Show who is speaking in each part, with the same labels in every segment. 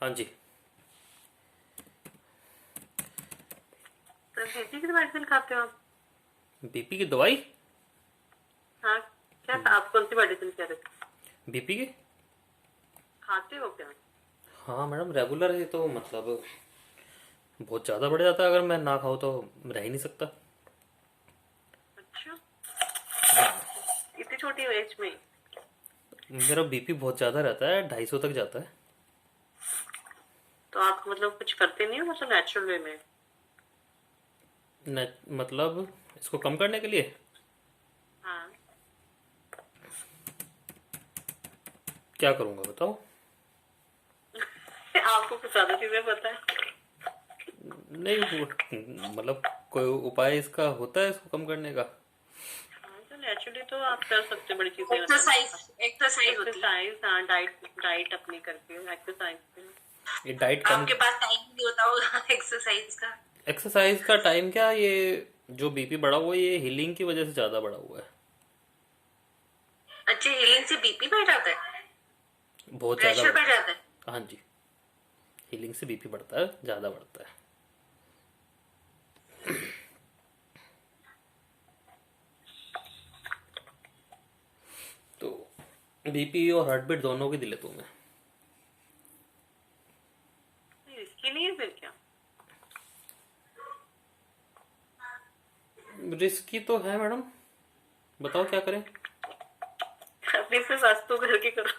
Speaker 1: हाँ जी।
Speaker 2: तो बीपी की मेडिसिन खाते हो आप?
Speaker 1: बीपी की दवाई?
Speaker 2: हाँ। क्या आप कौन सी मेडिसिन कह रहे थे?
Speaker 1: बीपी की?
Speaker 2: खाते हो क्या?
Speaker 1: हाँ मैडम, रेगुलर है तो मतलब बहुत ज़्यादा बढ़ जाता है, अगर मैं ना खाऊँ तो रह ही नहीं सकता।
Speaker 2: अच्छा। इतनी छोटी एज में?
Speaker 1: मेरा बीपी बहुत ज़्यादा रहता है, 250 तक जाता है।
Speaker 2: तो आप मतलब कुछ करते नहीं हो मतलब नेचुरल वे में?
Speaker 1: मतलब इसको कम करने के लिए
Speaker 2: हाँ।
Speaker 1: क्या करूँगा बताओ?
Speaker 2: आपको कुछ ज्यादा चीजें पता है।
Speaker 1: नहीं मतलब कोई उपाय इसका होता है इसको कम करने का?
Speaker 2: हाँ, तो नेचुरली तो आप कर सकते हो बड़ी चीजें मतलब।
Speaker 3: एक्सरसाइज एक्सरसाइज होती है।
Speaker 2: एक्सरसाइज, हाँ, डाइट डाइट अपनी करके एक्सरसाइज।
Speaker 1: ये डाइट कम।
Speaker 3: आपके पास टाइम नहीं होता होगा एक्सरसाइज का।
Speaker 1: एक्सरसाइज का टाइम क्या, ये जो बीपी बढ़ा हुआ है ये हीलिंग की वजह से ज़्यादा बढ़ा हुआ है।
Speaker 3: अच्छा, हीलिंग से बीपी बढ़ जाता है?
Speaker 1: बहुत ज़्यादा
Speaker 3: प्रेशर
Speaker 1: बढ़।
Speaker 3: बढ़ जाता है?
Speaker 1: हाँ जी, हीलिंग से बीपी बढ़ता है, ज़्यादा बढ़ता है। तो बीपी और हार्ट बीट दोनों की दिले तुम्हें।
Speaker 2: इसकी नहीं है फिर क्या?
Speaker 1: रिस्की तो है मैडम, बताओ क्या करें।
Speaker 2: अपने से वास्तु करके करो।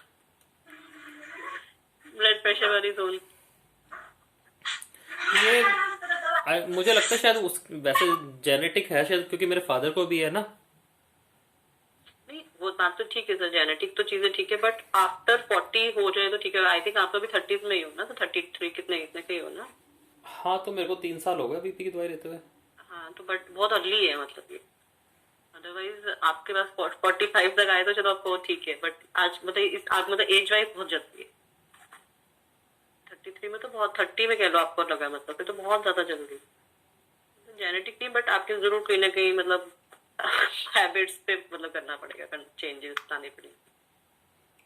Speaker 2: ब्लड प्रेशर वाली जोन।
Speaker 1: ये मुझे लगता है शायद उस वैसे जेनेटिक है शायद, क्योंकि मेरे फादर को भी है ना।
Speaker 2: नहीं, वो बात तो ठीक है सर, जेनेटिक तो चीजें ठीक है, बट आफ्टर 40 हो जाए तो ठीक है। आई थिंक आप तो अभी 30s में ही हो ना, तो 33 कितने इतने के ही हो ना?
Speaker 1: हाँ तो मेरे को 3 साल हो गए बीपी की दवाई लेते हुए।
Speaker 2: हाँ, तो बट बहुत अर्ली है मतलब ये। अदरवाइज आपके पास 45 तक आए तो चलो आपको ठीक है, बट आज मतलब आज मतलब एज वाइज बहुत जल्दी है। 33 में तो बहुत, 30 में कह लो आपको लगा मतलब, फिर तो बहुत ज्यादा जल्दी। जेनेटिक नहीं, बट आपके जरूर कहीं ना कहीं मतलब हैबिट्स पे मतलब करना पड़ेगा, चेंजेस लाने पड़ेंगे।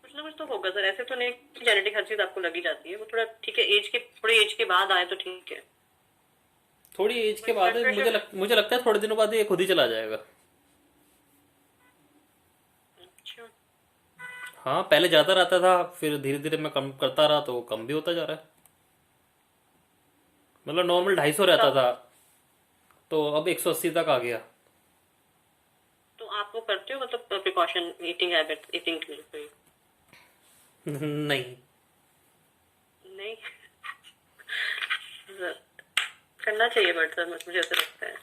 Speaker 2: कुछ ना कुछ तो होगा सर, ऐसे तो नहीं जेनेटिक हर चीज आपको लगी जाती है। वो थोड़ा ठीक है, थोड़ी एज के बाद आए तो ठीक है।
Speaker 1: थोड़ी एज के
Speaker 2: बट
Speaker 1: बाद
Speaker 2: ब्लड प्रेशर।
Speaker 1: मुझे लगता है थोड़े दिनों बाद ये खुद ही चला जाएगा।
Speaker 2: अच्छा।
Speaker 1: हाँ पहले ज़्यादा रहता था, फिर धीरे धीरे मैं कम करता रहा तो कम भी होता जा रहा है। मतलब नॉर्मल 250 रहता
Speaker 2: तो
Speaker 1: था, तो अब 180 तक आ गया।
Speaker 2: तो आप वो करते हो मतलब प्रिकॉशन, ईटिंग हैबिट, ईटिंग के लिए?
Speaker 1: नहीं।
Speaker 2: नहीं। करना चाहिए, बट सर मुझे ऐसा लगता है।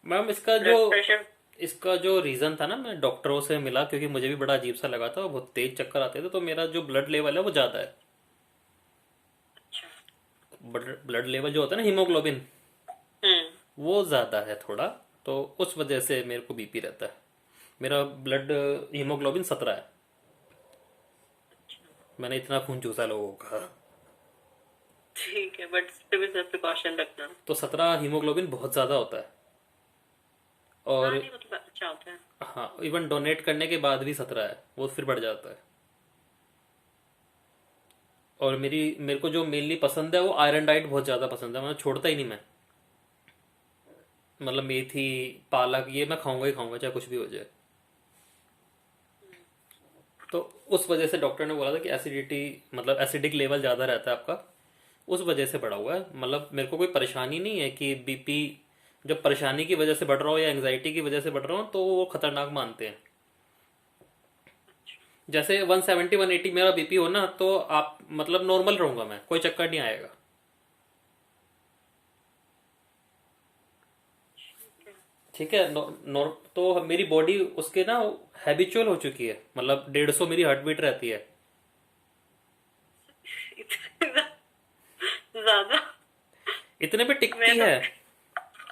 Speaker 1: Ma'am
Speaker 2: blood pressure.
Speaker 1: इसका जो रीज़न था ना, मैं डॉक्टरों से मिला क्योंकि मुझे भी बड़ा अजीब सा लगा था, बहुत तेज चक्कर आते थे, तो मेरा जो ब्लड लेवल है वो ज़्यादा है।
Speaker 2: अच्छा।
Speaker 1: ब्लड लेवल जो होता है ना, हीमोग्लोबिन,
Speaker 2: हम्म।
Speaker 1: वो ज़्यादा है थोड़ा। तो उस वजह से मेरे को बीपी रहता है। मेरा ब्लड हीमोग्लोबिन 17 है। मैंने इतना खून चूसा लोगों का।
Speaker 2: ठीक है, बट फिर भी सर प्रिकॉशन रखना।
Speaker 1: तो 17 हीमोग्लोबिन बहुत ज़्यादा होता है।
Speaker 2: हाँ,
Speaker 1: और
Speaker 2: नहीं मतलब अच्छा होता है।
Speaker 1: हाँ, इवन डोनेट करने के बाद भी 17 है, वो फिर बढ़ जाता है। और मेरे को जो मेनली पसंद है वो आयरन डाइट बहुत ज़्यादा पसंद है, मैं छोड़ता ही नहीं मैं। मतलब मेथी, पालक, ये मैं खाऊंगा ही खाऊंगा चाहे कुछ भी हो जाए। तो उस वजह से डॉक्टर ने बोला था कि एसिडिटी, मतलब एसिडिक लेवल ज़्यादा रहता है आपका, उस वजह से बढ़ा हुआ है। मतलब मेरे को कोई परेशानी नहीं है कि बीपी जब परेशानी की वजह से बढ़ रहा हो या एंग्जाइटी की वजह से बढ़ रहा हो तो वो खतरनाक मानते हैं। जैसे 170 180 मेरा बीपी हो ना, तो आप मतलब नॉर्मल रहूंगा मैं, कोई चक्कर नहीं आएगा। ठीक है, तो मेरी बॉडी उसके ना हैबिचुअल हो चुकी है, मतलब 150 मेरी हार्ट बीट रहती है।
Speaker 2: इतना ज्यादा?
Speaker 1: इतने पे
Speaker 2: मैं
Speaker 1: टिकती
Speaker 2: तो
Speaker 1: है।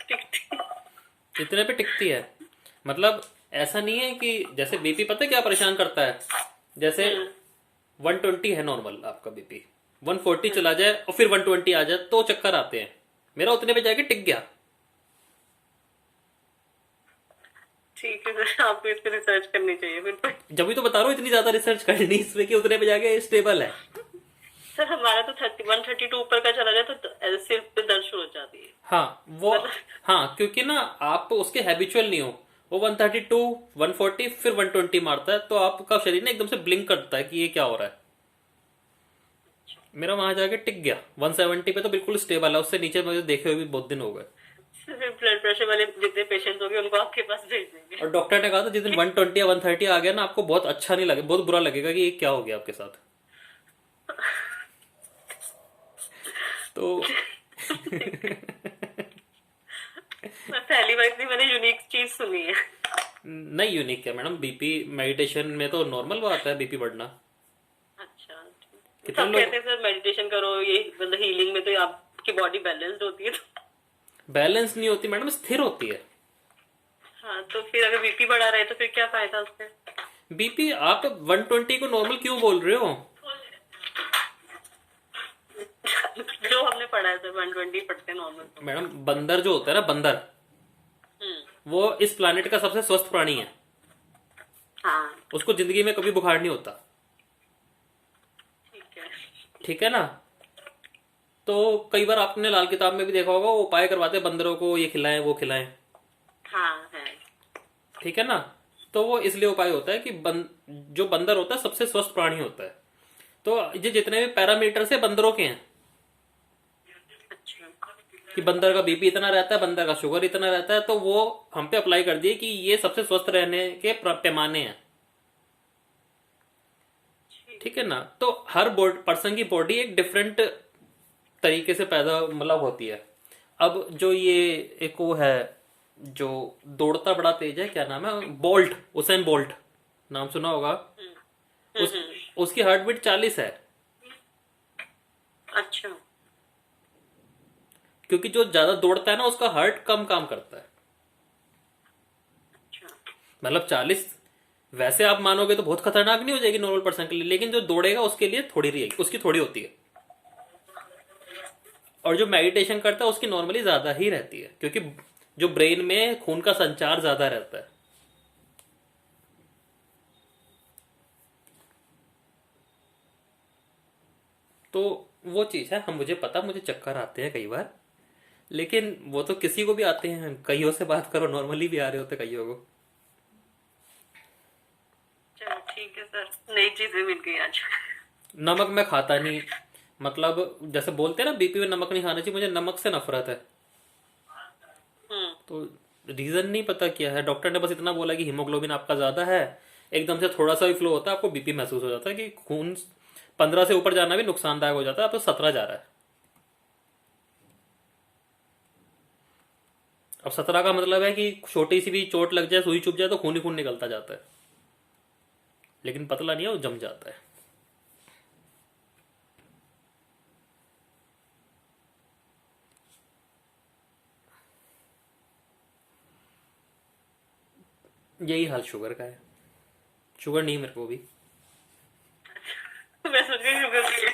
Speaker 2: टिकती।
Speaker 1: इतने पे टिकती है। मतलब ऐसा नहीं है कि जैसे बीपी पता है क्या परेशान करता है। जैसे
Speaker 2: हम्म।
Speaker 1: 120 है नॉर्मल आपका बीपी, 140 चला जाए और फिर 120 आ जाए तो चक्कर आते हैं। मेरा उतने पे जाके टिक गया।
Speaker 2: ठीक है सर, आपको इस पे रिसर्च करनी चाहिए फिर तो।
Speaker 1: जब भी तो बता रहा हूँ इतनी ज्यादा रिसर्च करनी इसमें कि उतने पे जाके स्टेबल है।
Speaker 2: सर हमारा तो 132 ऊपर का चला जाए तो सिर पे दर्द शुरू हो जाती है।
Speaker 1: हाँ वो,
Speaker 2: मतलब
Speaker 1: हाँ क्योंकि ना आप उसके हैबिचुअल नहीं हो। वो 132, 140 फिर 120 मारता है, तो आपका शरीर ना एकदम से ब्लिंक करता है कि ये क्या हो रहा है। मेरा वहां जाके टिक गया 170 पे, तो बिल्कुल स्टेबल है। उससे नीचे मुझे देखे हुए भी बहुत दिन हो गए।
Speaker 2: ब्लड प्रेशर वाले जितने पेशेंट होंगे उनको आपके पास भेज देंगे।
Speaker 1: और डॉक्टर ने कहा था जिस दिन 120 या 130 आ गया ना, आपको बहुत अच्छा नहीं लगे, बहुत बुरा लगेगा कि ये क्या हो गया आपके साथ। तो
Speaker 2: पहली बार इतनी मैंने यूनिक चीज सुनी है।
Speaker 1: नहीं यूनिक है मैडम, बीपी मेडिटेशन में तो नॉर्मल बात है बीपी बढ़ना।
Speaker 2: अच्छा ठीक।
Speaker 1: कितने
Speaker 2: सब
Speaker 1: लोग
Speaker 2: कहते हैं सर मेडिटेशन करो, ये मतलब हीलिंग में तो आपकी बॉडी बैलेंस्ड होती है तो।
Speaker 1: बैलेंस नहीं होती मैडम, स्थिर होती है।
Speaker 2: हाँ तो फिर अगर बीपी बढ़ा रहे तो फिर क्या फायदा उससे?
Speaker 1: बीपी आप 120 को नॉर्मल क्यों बोल रहे हो?
Speaker 2: जो हमने पढ़ा है सर 120 पढ़ते हैं नॉर्मल तो।
Speaker 1: मैडम बंदर जो होता है ना, बंदर,
Speaker 2: हम्म।
Speaker 1: वो इस प्लानिट का सबसे स्वस्थ प्राणी है।
Speaker 2: हाँ
Speaker 1: उसको जिंदगी में कभी बुखार नहीं होता।
Speaker 2: ठीक है।
Speaker 1: ठीक है ना? तो कई बार आपने लाल किताब में भी देखा होगा, वो उपाय करवाते हैं बंदरों को, ये खिलाएं वो खिलाएं।
Speaker 2: हाँ है।
Speaker 1: ठीक है ना? तो वो इसलिए उपाय होता है कि जो बंदर होता है सबसे स्वस्थ प्राणी होता है। तो ये जितने भी पैरामीटर्स है बंदरों के हैं,
Speaker 2: अच्छा
Speaker 1: कि बंदर का बीपी इतना रहता है, बंदर का शुगर इतना रहता है, तो वो हम पे अप्लाई कर दिए कि ये सबसे स्वस्थ रहने के पैमाने हैं। ठीक है ना? तो हर पर्सन की बॉडी एक डिफरेंट तरीके से पैदा मतलब होती है। अब जो ये एक वो है जो दौड़ता बड़ा तेज है, क्या नाम है, बोल्ट, उसेन बोल्ट, नाम सुना होगा। उस उसकी हार्ट बीट 40 है।
Speaker 2: अच्छा
Speaker 1: क्योंकि जो ज्यादा दौड़ता है ना उसका हार्ट कम काम करता है।
Speaker 2: अच्छा।
Speaker 1: मतलब 40 वैसे आप मानोगे तो बहुत खतरनाक नहीं हो जाएगी नॉर्मल पर्सन के लिए, लेकिन जो दौड़ेगा उसके लिए थोड़ी रहेगी, उसकी थोड़ी होती है। और जो मेडिटेशन करता है उसकी नॉर्मली ज्यादा ही रहती है, क्योंकि जो ब्रेन में खून का संचार ज्यादा रहता है। तो वो चीज है। हम, मुझे पता, मुझे चक्कर आते हैं कई बार, लेकिन वो तो किसी को भी आते हैं। कईयों से बात करो, नॉर्मली भी आ रहे होते कईयों को।
Speaker 2: चलो ठीक है सर, नई चीजें मिल गई आज।
Speaker 1: नमक मैं खाता नहीं, मतलब जैसे बोलते हैं ना बीपी में नमक नहीं खाना चाहिए, मुझे नमक से नफरत है।
Speaker 2: हम्म।
Speaker 1: तो रीजन नहीं पता क्या है। डॉक्टर ने बस इतना बोला कि हीमोग्लोबिन आपका ज्यादा है, एकदम से थोड़ा सा भी फ्लो होता है आपको बीपी महसूस हो जाता है, कि खून 15 से ऊपर जाना भी नुकसानदायक हो जाता है, अब तो 17 जा रहा है। अब 17 का मतलब है कि छोटी सी भी चोट लग जाए, सुई चुभ जाए तो खून ही खून निकलता जाता है, लेकिन पतला नहीं है, वो जम जाता है। यही हाल शुगर का है। शुगर नहीं मेरे को भी।
Speaker 2: मैं सोच रही शुगर की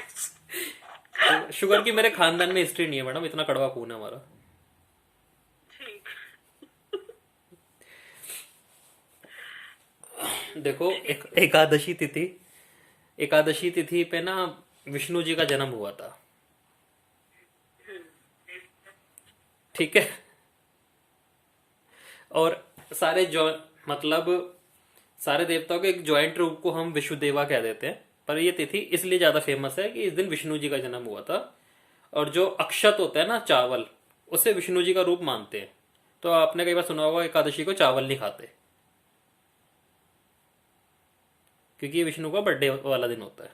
Speaker 2: है।
Speaker 1: शुगर की मेरे खानदान में हिस्ट्री नहीं है मैडम, इतना कड़वा खून है हमारा।
Speaker 2: ठीक।
Speaker 1: देखो एकादशी तिथि, एकादशी तिथि पे ना विष्णु जी का जन्म हुआ था। ठीक है? और सारे जो मतलब सारे देवताओं के एक ज्वाइंट रूप को हम विष्णुदेवा कह देते हैं, पर ये तिथि इसलिए ज्यादा फेमस है कि इस दिन विष्णु जी का जन्म हुआ था। और जो अक्षत होता है ना, चावल, उसे विष्णु जी का रूप मानते हैं। तो आपने कई बार सुना होगा एकादशी को चावल नहीं खाते, क्योंकि ये विष्णु का बर्थडे वाला दिन होता है।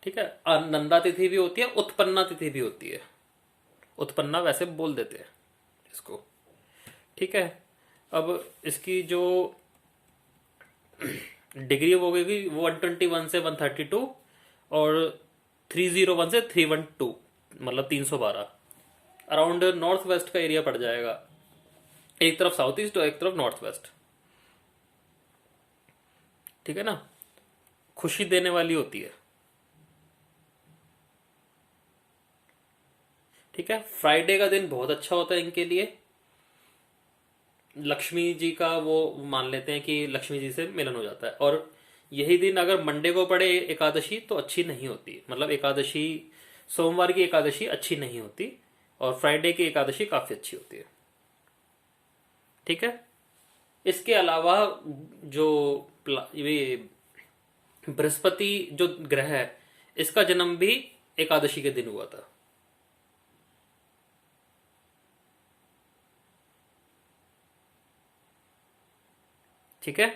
Speaker 1: ठीक है? नंदा तिथि भी होती है, उत्पन्ना तिथि भी होती है। उत्पन्ना वैसे बोल देते हैं इसको। ठीक है? अब इसकी जो डिग्री हो गई वो 121 से 132, और 301 से 312, मतलब 312। अराउंड नॉर्थ वेस्ट का एरिया पड़ जाएगा, एक तरफ साउथ ईस्ट और एक तरफ नॉर्थ वेस्ट। ठीक है ना? खुशी देने वाली होती है। ठीक है? फ्राइडे का दिन बहुत अच्छा होता है इनके लिए। लक्ष्मी जी का वो मान लेते हैं कि लक्ष्मी जी से मिलन हो जाता है। और यही दिन अगर मंडे को पड़े एकादशी तो अच्छी नहीं होती, मतलब एकादशी, सोमवार की एकादशी अच्छी नहीं होती, और फ्राइडे की एकादशी काफी अच्छी होती है। ठीक है। इसके अलावा जो ये बृहस्पति जो ग्रह है, इसका जन्म भी एकादशी के दिन हुआ था। ठीक है।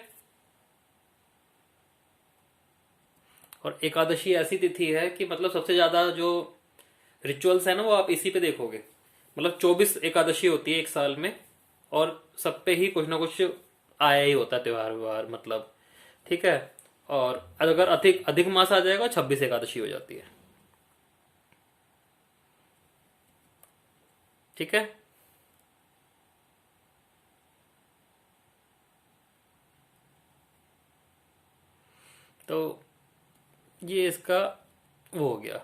Speaker 1: और एकादशी ऐसी तिथि है कि मतलब सबसे ज्यादा जो रिचुअल्स है ना वो आप इसी पे देखोगे। मतलब 24 एकादशी होती है एक साल में, और सब पे ही कुछ ना कुछ आया ही होता है, त्योहार व्यवहार मतलब। ठीक है। और अगर अधिक अधिक मास आ जाएगा 26 एकादशी हो जाती है। ठीक है। तो ये इसका वो हो गया।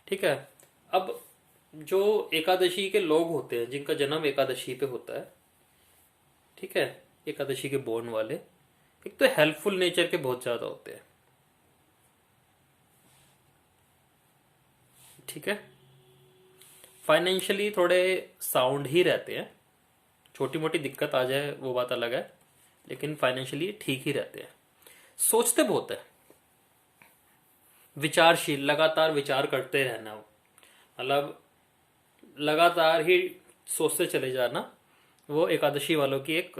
Speaker 1: ठीक है। अब जो एकादशी के लोग होते हैं जिनका जन्म एकादशी पे होता है, ठीक है, एकादशी के बोर्न वाले, एक तो हेल्पफुल नेचर के बहुत ज्यादा होते हैं। ठीक है। फाइनेंशियली थोड़े साउंड ही रहते हैं, छोटी मोटी दिक्कत आ जाए वो बात अलग है, लेकिन फाइनेंशियली ठीक ही रहते हैं। सोचते बहुत है, विचारशील, लगातार विचार करते रहना, मतलब लगातार ही सोचते चले जाना, वो एकादशी वालों की एक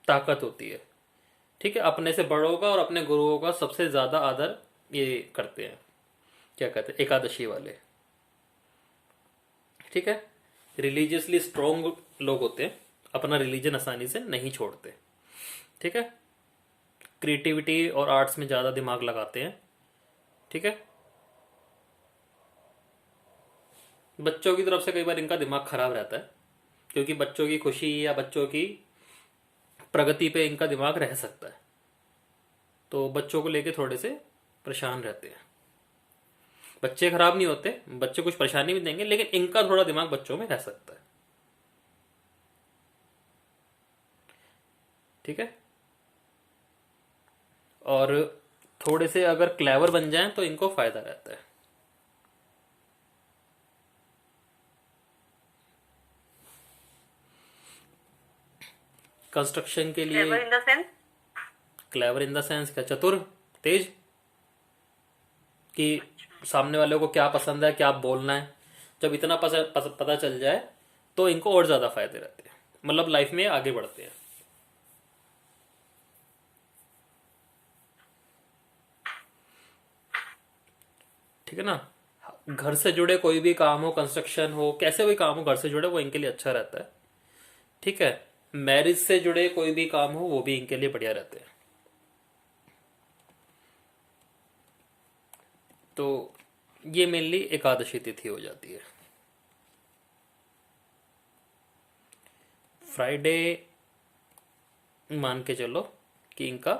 Speaker 1: ताकत होती है। ठीक है। अपने से बड़ों का और अपने गुरुओं का सबसे ज्यादा आदर ये करते हैं, क्या कहते हैं, एकादशी वाले। ठीक है। रिलीजियसली स्ट्रोंग लोग होते हैं, अपना रिलीजन आसानी से नहीं छोड़ते। ठीक है। क्रिएटिविटी और आर्ट्स में ज्यादा दिमाग लगाते हैं। ठीक है। बच्चों की तरफ से कई बार इनका दिमाग खराब रहता है, क्योंकि बच्चों की खुशी या बच्चों की प्रगति पे इनका दिमाग रह सकता है, तो बच्चों को लेके थोड़े से परेशान रहते हैं। बच्चे खराब नहीं होते, बच्चे कुछ परेशानी भी देंगे, लेकिन इनका थोड़ा दिमाग बच्चों में रह सकता है। ठीक है। और थोड़े से अगर क्लेवर बन जाएं तो इनको फायदा रहता है। कंस्ट्रक्शन के लिए।
Speaker 2: Clever in the sense?
Speaker 1: Clever in the sense क्या, चतुर, तेज, कि सामने वाले को क्या पसंद है, क्या बोलना है, जब इतना पता चल जाए तो इनको और ज्यादा फायदे रहते हैं, मतलब लाइफ में आगे बढ़ते हैं। ठीक है ना। घर से जुड़े कोई भी काम हो, कंस्ट्रक्शन हो, कैसे भी काम हो, घर से जुड़े वो इनके लिए अच्छा रहता है। ठीक है। मैरिज से जुड़े कोई भी काम हो वो भी इनके लिए बढ़िया रहते हैं। तो ये मेनली एकादशी तिथि हो जाती है। फ्राइडे मान के चलो कि इनका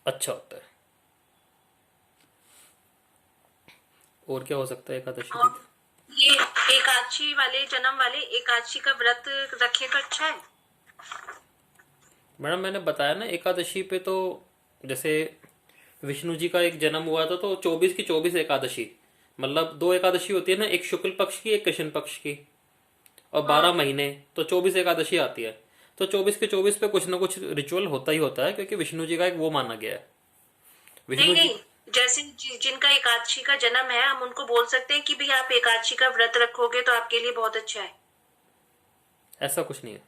Speaker 1: अच्छा होता है। और क्या हो सकता है एकादशी
Speaker 3: और
Speaker 1: तिथि?
Speaker 3: ये एकादशी वाले, जन्म वाले एकादशी का व्रत रखे तो अच्छा है।
Speaker 1: मैडम मैंने बताया ना, एकादशी पे तो जैसे विष्णु जी का एक जन्म हुआ था तो 24 की 24 एकादशी, मतलब दो एकादशी होती है ना, एक शुक्ल पक्ष की एक कृष्ण पक्ष की, और 12 महीने तो 24 एकादशी आती है। तो 24 के 24 पे कुछ ना कुछ रिचुअल होता ही होता है, क्योंकि विष्णु जी का एक वो माना गया है।
Speaker 3: नहीं
Speaker 1: विष्णु जी।
Speaker 3: नहीं, जैसे जिनका एकादशी का जन्म है, हम उनको बोल सकते हैं कि भाई आप एकादशी का व्रत रखोगे तो आपके लिए बहुत अच्छा है।
Speaker 1: ऐसा कुछ नहीं है।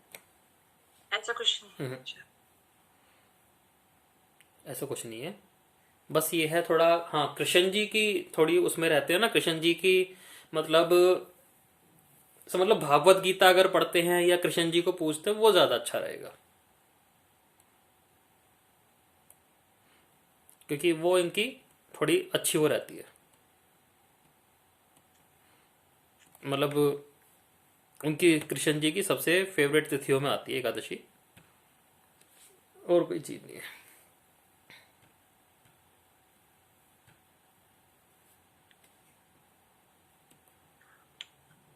Speaker 3: ऐसा कुछ नहीं है। अच्छा।
Speaker 1: ऐसा कुछ नहीं है। बस ये है थोड़ा, हाँ, कृष्ण जी की थोड़ी उसमें रहते हैं ना, कृष्ण जी की मतलब मतलब भागवत गीता अगर पढ़ते हैं या कृष्ण जी को पूजते हैं वो ज्यादा अच्छा रहेगा, क्योंकि वो इनकी थोड़ी अच्छी वो रहती है, मतलब उनकी कृष्ण जी की सबसे फेवरेट तिथियों में आती है एकादशी, और कोई चीज नहीं है।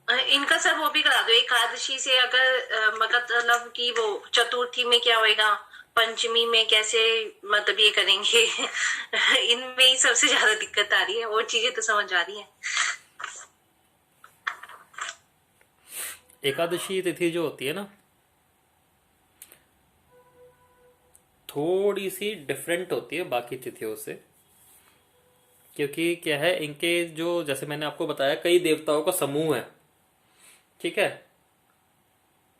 Speaker 3: इनका सर वो भी करा दो, एकादशी से अगर मतलब कि वो चतुर्थी में क्या होएगा, पंचमी में कैसे मतलब ये करेंगे। इनमें ही सबसे ज्यादा दिक्कत आ रही है, और चीजें तो समझ आ रही है।
Speaker 1: एकादशी तिथि जो होती है ना, थोड़ी सी डिफरेंट होती है बाकी तिथियों से। क्योंकि क्या है, इनके जो, जैसे मैंने आपको बताया, कई देवताओं का समूह है। ठीक है,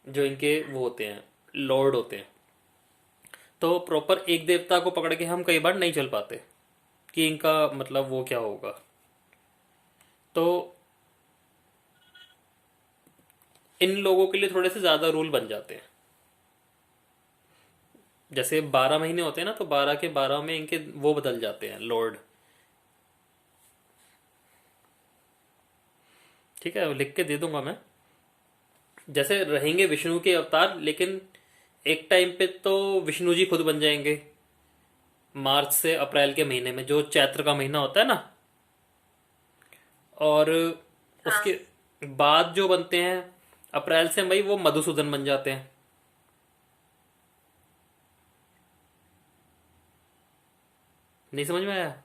Speaker 1: जो इनके वो होते हैं, लॉर्ड होते हैं। तो प्रॉपर एक देवता को पकड़ के हम कई बार नहीं चल पाते कि इनका मतलब वो क्या होगा। तो इन लोगों के लिए थोड़े से ज्यादा रूल बन जाते हैं। जैसे 12 महीने होते हैं ना, तो 12 के 12 में इनके वो बदल जाते हैं, लॉर्ड। ठीक है, लिख के दे दूंगा मैं। जैसे रहेंगे विष्णु के अवतार, लेकिन एक टाइम पे तो विष्णु जी खुद बन जाएंगे। मार्च से अप्रैल के महीने में, जो चैत्र का महीना होता है ना, और
Speaker 3: हाँ।
Speaker 1: उसके बाद जो बनते हैं अप्रैल से मई, वो मधुसूदन बन जाते हैं। नहीं समझ में आया?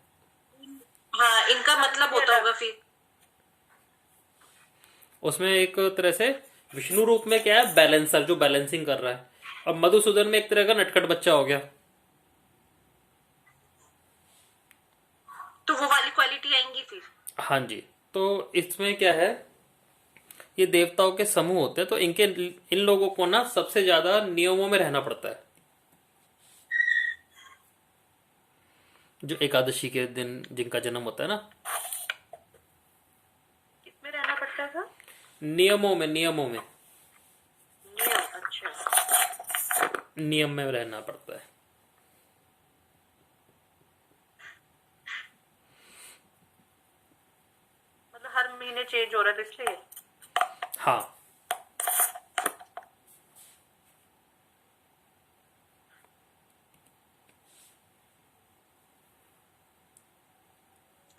Speaker 3: हाँ, इनका मतलब
Speaker 2: ये
Speaker 3: होता
Speaker 2: अलग।
Speaker 3: होगा फिर।
Speaker 1: उसमें एक तरह से विष्णु रूप में क्या है, बैलेंसर, जो बैलेंसिंग कर रहा है। और मधुसूदन में एक तरह का नटखट बच्चा हो गया।
Speaker 3: तो वो वाली क्वालिटी आएंगी फिर।
Speaker 1: हाँ जी। तो इसमें क्या है, ये देवताओं के समूह होते हैं, तो इनके इन लोगों को ना सबसे ज्यादा नियमों में रहना पड़ता है। जो एकादशी के दिन जिनका जन्म होता है ना,
Speaker 2: किसमें रहना पड़ता था?
Speaker 1: नियमों में, नियमों में,
Speaker 2: नियम, अच्छा।
Speaker 1: नियम में रहना पड़ता है।
Speaker 2: मतलब हर महीने चेंज हो रहा था इसलिए।
Speaker 1: हाँ।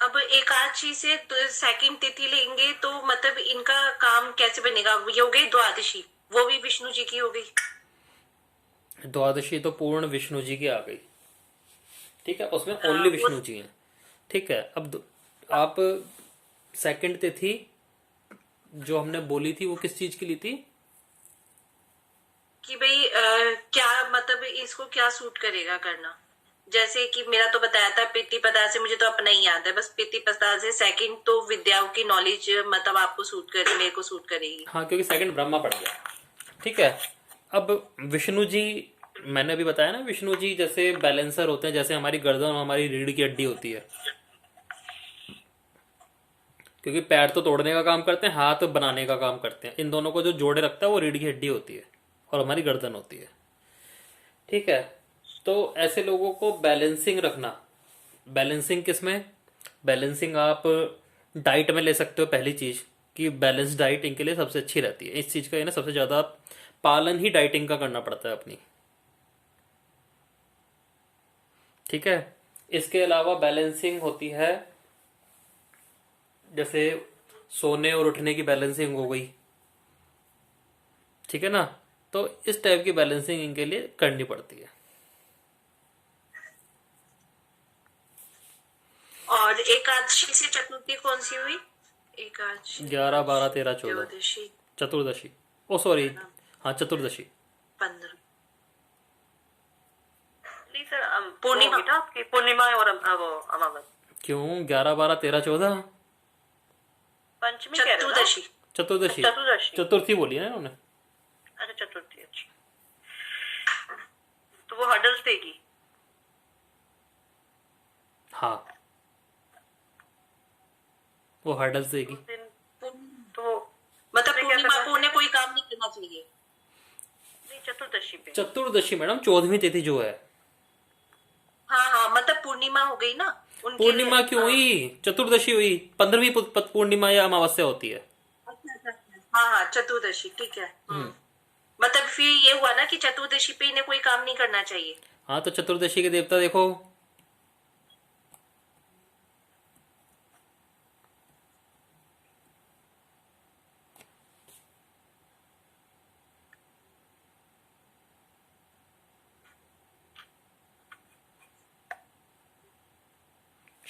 Speaker 3: अब एकादशी से तो सेकंड तिथि लेंगे तो मतलब इनका काम कैसे बनेगा? ये हो गई द्वादशी, वो भी विष्णु जी की हो गई।
Speaker 1: द्वादशी तो पूर्ण विष्णु जी की आ गई। ठीक है, उसमें ओनली
Speaker 3: वो
Speaker 1: विष्णु जी हैं। ठीक है, अब आप सेकंड तिथि जो हमने बोली थी, वो किस चीज की ली थी?
Speaker 3: कि भाई क्या मतलब इसको क्या सूट करेगा करना। जैसे कि मेरा तो बताया था पिति पदा से, मुझे तो अपना ही याद है बस। पिति पदा से सेकंड तो विद्याओं की नॉलेज मतलब आपको सूट करे, मेरे को सूट करेगी।
Speaker 1: हाँ, क्योंकि सेकंड ब्रह्मा पड़ गया। ठीक है, अब विष्णु जी, मैंने अभी बताया ना, विष्णु जी जैसे बैलेंसर होते हैं, जैसे हमारी गर्दन और हमारी रीढ़ की हड्डी होती है। क्योंकि पैर तो तोड़ने का काम करते हैं, हाथ बनाने का काम करते हैं। इन दोनों को जो जोड़े रखता है वो रीढ़ की हड्डी होती है, और हमारी गर्दन होती है। ठीक है, तो ऐसे लोगों को बैलेंसिंग रखना। बैलेंसिंग किस में? बैलेंसिंग आप डाइट में ले सकते हो। पहली चीज कि बैलेंस डाइट इनके लिए सबसे अच्छी रहती है। इस चीज का सबसे ज्यादा पालन ही डाइटिंग का करना पड़ता है अपनी। ठीक है, इसके अलावा बैलेंसिंग होती है, जैसे सोने और उठने की बैलेंसिंग हो गई। ठीक है ना, तो इस टाइप की बैलेंसिंग इनके लिए करनी पड़ती है।
Speaker 3: और एकादशी से चतुर्थी कौन सी हुई? एकादशी
Speaker 1: 11, 12, 13, 14,
Speaker 3: त्रयोदशी
Speaker 1: चतुर्दशी। ओ सॉरी, हाँ चतुर्दशी।
Speaker 3: 15।
Speaker 2: नहीं सर, वो
Speaker 3: पूर्णिमा।
Speaker 2: होगी ना आपकी पूर्णिमा और वो अमावस।
Speaker 1: क्यों 11, 12, 13, 14?
Speaker 2: पंचमी कह रहे हो ना?
Speaker 3: चतुर्दशी।
Speaker 1: चतुर्दशी।
Speaker 2: चतुर्दशी।
Speaker 1: चतुर्थी बोली है ना उन्होंने।
Speaker 2: अच्छा, चतुर्थी, अच्छा। तो वो हर्डल्स देगी।
Speaker 1: हाँ, वो हर्डल्स देगी।
Speaker 2: उस दिन
Speaker 3: पूर्ण-
Speaker 2: तो
Speaker 3: मतलब
Speaker 2: उसमें क्या
Speaker 3: पूर्णिमा
Speaker 2: करना
Speaker 3: को उन्हें
Speaker 2: चाहिए?
Speaker 3: कोई काम नहीं करना चाहिए।
Speaker 2: नहीं, चतुर्दशी पे।
Speaker 1: चतुर्दशी मैडम 14वीं तिथि जो है।
Speaker 3: हाँ हाँ, मतलब पूर्णिमा हो गई ना उनके लिए।
Speaker 1: पूर्णिमा क्यों हुई? चतुर्दशी हुई। 15वीं पूर्णिमा या अमावस्या होती है।
Speaker 3: अच्छा अच्छा अच्छा। हाँ हाँ, चतुर्दशी ठीक है। मतलब फिर ये हुआ ना कि चतुर्दशी पे इन्हें कोई काम नहीं करना चाहिए।
Speaker 1: हाँ, तो चतुर्दशी के देवता देखो।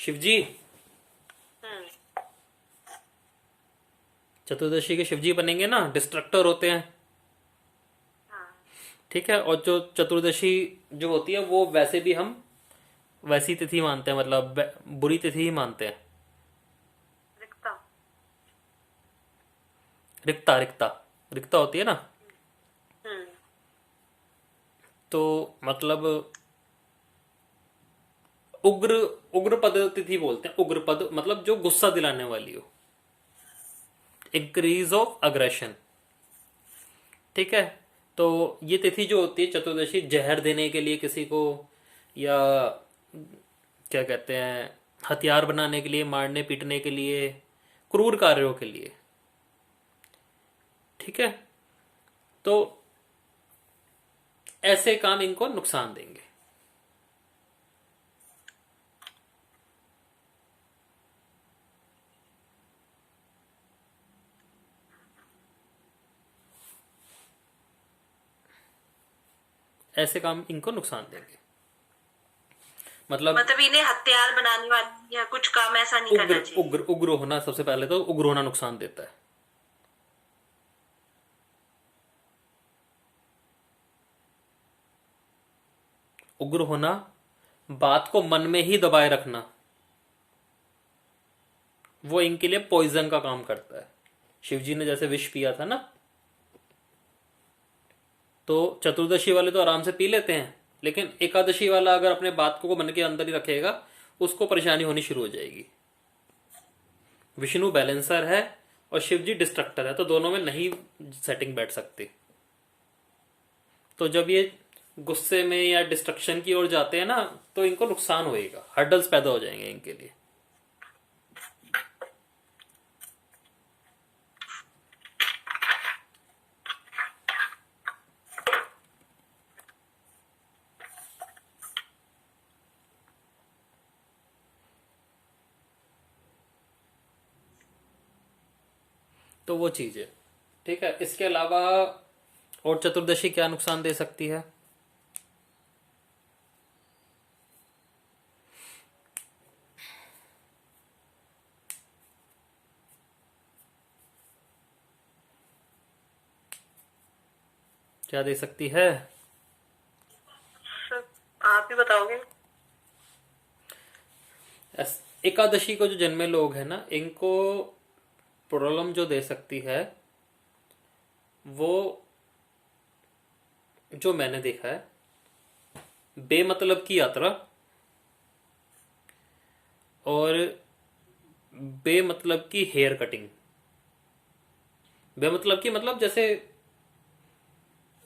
Speaker 1: शिवजी,
Speaker 2: हम्म।
Speaker 1: चतुर्दशी के शिवजी बनेंगे ना, डिस्ट्रक्टर होते हैं।
Speaker 2: हाँ।
Speaker 1: ठीक है, और जो चतुर्दशी जो होती है वो वैसे भी हम वैसी तिथि मानते हैं, मतलब बुरी तिथि ही मानते हैं।
Speaker 2: रिक्ता।
Speaker 1: रिक्ता, रिक्ता, रिक्ता होती है ना।
Speaker 2: हम्म।
Speaker 1: तो मतलब उग्र, उग्र पद तिथि बोलते हैं। उग्र पद मतलब जो गुस्सा दिलाने वाली हो, इंक्रीज ऑफ अग्रेशन। ठीक है, तो ये तिथि जो होती है चतुर्दशी, जहर देने के लिए किसी को, या क्या कहते हैं, हथियार बनाने के लिए, मारने पीटने के लिए, क्रूर कार्यों के लिए। ठीक है, तो ऐसे काम इनको नुकसान देंगे। ऐसे काम इनको नुकसान देंगे, मतलब
Speaker 3: मतलब इन्हें हथियार बनाने वाली या कुछ काम ऐसा नहीं
Speaker 1: उग्र,
Speaker 3: करना चाहिए।
Speaker 1: उग्र, उग्र होना, सबसे पहले तो उग्र होना नुकसान देता है। उग्र होना, बात को मन में ही दबाए रखना, वो इनके लिए पॉइजन का काम करता है। शिवजी ने जैसे विष पिया था ना, तो चतुर्दशी वाले तो आराम से पी लेते हैं, लेकिन एकादशी वाला अगर अपने बात को मन के अंदर ही रखेगा, उसको परेशानी होनी शुरू हो जाएगी। विष्णु बैलेंसर है और शिवजी डिस्ट्रक्टर है, तो दोनों में नहीं सेटिंग बैठ सकती। तो जब ये गुस्से में या डिस्ट्रक्शन की ओर जाते हैं ना, तो इनको नुकसान होएगा, हर्डल्स पैदा हो जाएंगे इनके लिए। तो वो चीज है। ठीक है, इसके अलावा और चतुर्दशी क्या नुकसान दे सकती है? क्या दे सकती है?
Speaker 2: सर, आप ही बताओगे।
Speaker 1: एकादशी को जो जन्मे लोग हैं ना, इनको प्रॉब्लम जो दे सकती है, वो जो मैंने देखा है, बेमतलब की यात्रा और बेमतलब की हेयर कटिंग। बेमतलब की मतलब जैसे